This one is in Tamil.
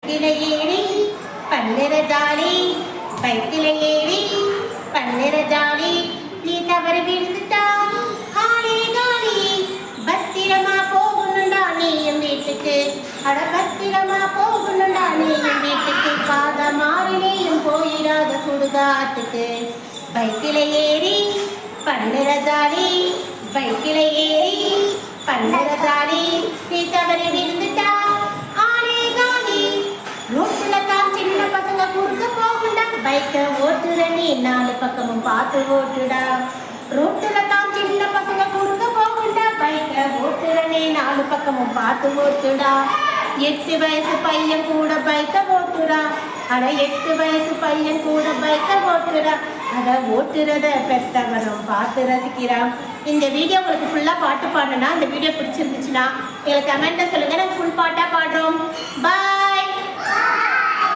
ஏறி பன்னிர ஜாலி பைக்கில ஏறி பன்னிர ஜாலி நீ தவறு விழுந்துட்டா காலே காலி பத்திரமா போகணுண்டா நீயும் வீட்டுக்கு அட பத்திரமா போகணுண்டா நீயும் வீட்டுக்கு பாத மாறினையும் போயிடாத சுடுகாட்டுக்கு பைக்கில ஏறி பன்னிர ஜாலி பைக்கில ஏறி பன்னிர ஜாலி நீ தவறு விழுந்துட்டா ரோட்டுல தான் சின்ன பசங்க குறுக்க போகுண்டா பைக்கை ஓட்டுற நீ நாலு பக்கமும் பார்த்து ஓட்டுடா ரோட்டுல தான் சின்ன பசங்க குறுக்க போகுண்டா பைக்கை ஓட்டுற நீ நாலு பக்கமும் பார்த்து ஓட்டுடா 8 வயசு பையன் கூட பைக்கை ஓட்டுடா அட 8 வயசு பையன் கூட பைக்கை ஓட்டுடா அத ஓட்டுறத பெற்றவரும் பார்த்து ரசிக்கிறான். இந்த வீடியோ உங்களுக்கு ஃபுல்லா பாட்டு பாடணும்னா இந்த வீடியோ பிடிச்சிருந்துச்சுன்னா எங்களுக்கு கமெண்ட்ல சொல்லுங்க, நாங்கள் ஃபுல் பாட்டா பாடுறோம். பாய்.